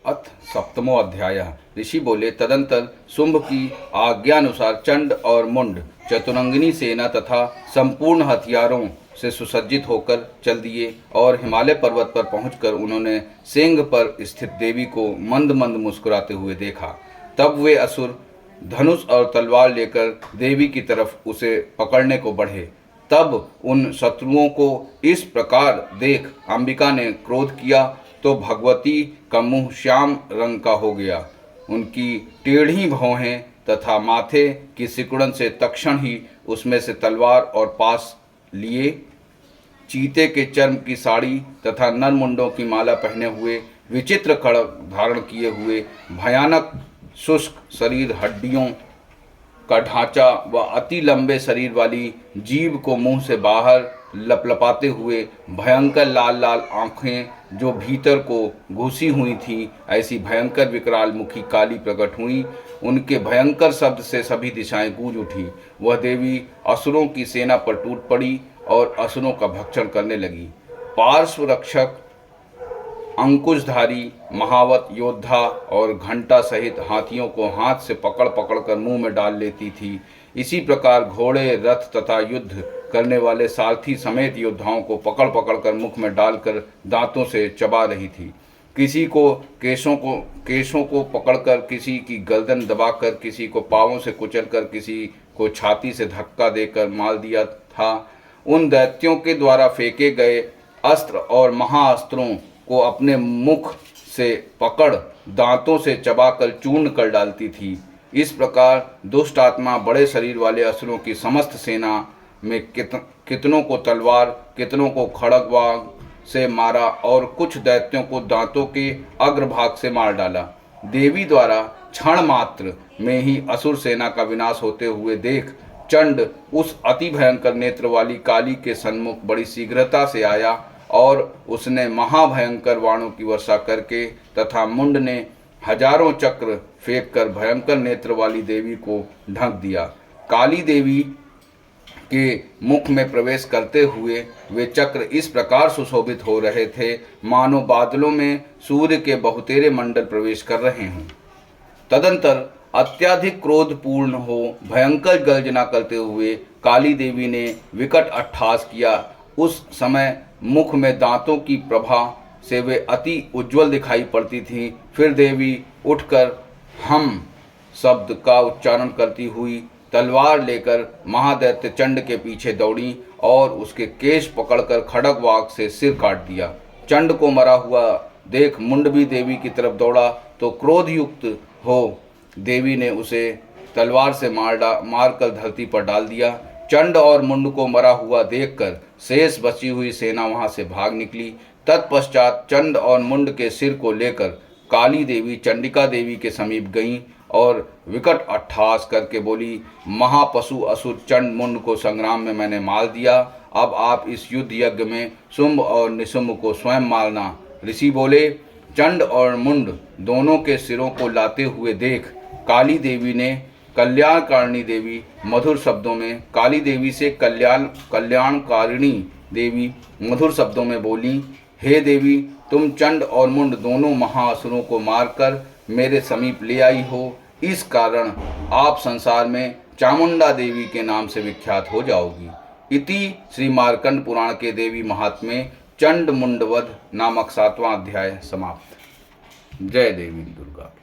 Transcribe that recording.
अथ सप्तमो अध्याय। ऋषि बोले, तदंतर शुंभ की आज्ञानुसार चंड और मुंड चतुरंगिनी सेना तथा संपूर्ण हथियारों से सुसज्जित होकर चल दिए और हिमालय पर्वत पर पहुंचकर उन्होंने सेंग पर स्थित देवी को मंद मंद मुस्कुराते हुए देखा। तब वे असुर धनुष और तलवार लेकर देवी की तरफ उसे पकड़ने को बढ़े। तब उन शत्रुओं को इस प्रकार देख अंबिका ने क्रोध किया तो भगवती का मुंह श्याम रंग का हो गया। उनकी टेढ़ी भौहें तथा माथे की सिकुड़न से तत्क्षण ही उसमें से तलवार और पास लिए चीते के चर्म की साड़ी तथा नरमुंडों की माला पहने हुए, विचित्र खड्ग धारण किए हुए, भयानक शुष्क शरीर, हड्डियों का ढांचा व अति लंबे शरीर वाली जीभ को मुंह से बाहर लपलपाते हुए, भयंकर लाल लाल आंखें जो भीतर को घुसी हुई थी, ऐसी भयंकर विकराल मुखी काली प्रकट हुई। उनके भयंकर शब्द से सभी दिशाएं गूंज उठी। वह देवी असुरों की सेना पर टूट पड़ी और असुरों का भक्षण करने लगी। पार्श्व रक्षक, अंकुशधारी, महावत योद्धा और घंटा सहित हाथियों को हाथ से पकड़ पकड़ कर मुंह में डाल लेती थी। इसी प्रकार घोड़े, रथ तथा युद्ध करने वाले सारथी समेत योद्धाओं को पकड़ पकड़ कर मुख में डालकर दांतों से चबा रही थी। किसी को केशों को पकड़कर, किसी की गर्दन दबाकर, किसी को पांवों से कुचलकर, किसी को छाती से धक्का देकर मार दिया था। उन दैत्यों के द्वारा फेंके गए अस्त्र और महाअस्त्रों को अपने मुख से पकड़ दांतों से चबाकर चूर्ण कर डालती थी। इस प्रकार दुष्ट आत्मा बड़े शरीर वाले असुरों की समस्त सेना में कितनों को तलवार, कितनों को खड्गवाग से मारा और कुछ दैत्यों को दांतों के अग्रभाग से मार डाला। देवी द्वारा क्षण मात्र में ही असुर सेना का विनाश होते हुए देख चंड उस अति भयंकर नेत्र वाली काली के सन्मुख बड़ी शीघ्रता से आया और उसने महाभयंकर बाणों की वर्षा करके तथा मुंड ने हजारों चक्र फेंक कर भयंकर नेत्र वाली देवी को ढक दिया। काली देवी के मुख में प्रवेश करते हुए वे चक्र इस प्रकार सुशोभित हो रहे थे मानो बादलों में सूर्य के बहुतेरे मंडल प्रवेश कर रहे हों। तदंतर अत्यधिक क्रोधपूर्ण हो भयंकर गर्जना करते हुए काली देवी ने विकट अट्टहास किया। उस समय मुख में दांतों की प्रभा से वे अति उज्जवल दिखाई पड़ती थीं। फिर देवी उठकर हम शब्द का उच्चारण करती हुई तलवार लेकर महादैत्य चंड के पीछे दौड़ी और उसके केश पकड़कर खड्गवाग से सिर काट दिया। चंड को मरा हुआ देख मुंड भी देवी की तरफ दौड़ा तो क्रोधयुक्त हो देवी ने उसे तलवार से मारकर धरती पर डाल दिया। चंड और मुंड को मरा हुआ देखकर शेष बची हुई सेना वहां से भाग निकली। तत्पश्चात चंड और मुंड के सिर को लेकर काली देवी चंडिका देवी के समीप गईं और विकट अट्टहास करके बोली, महापशु असुर चंड मुंड को संग्राम में मैंने मार दिया। अब आप इस युद्ध यज्ञ में शुंभ और निशुंभ को स्वयं मारना। ऋषि बोले, चंड और मुंड दोनों के सिरों को लाते हुए देख काली देवी ने कल्याणकारिणी देवी मधुर शब्दों में काली देवी से कल्याणकारिणी देवी मधुर शब्दों में बोली, हे देवी, तुम चंड और मुंड दोनों महाअसुरों को मारकर मेरे समीप ले आई हो। इस कारण आप संसार में चामुंडा देवी के नाम से विख्यात हो जाओगी। इति श्री मार्कंड पुराण के देवी महात्म्य चंड मुंडवध नामक 7वां अध्याय समाप्त। जय देवी दुर्गा।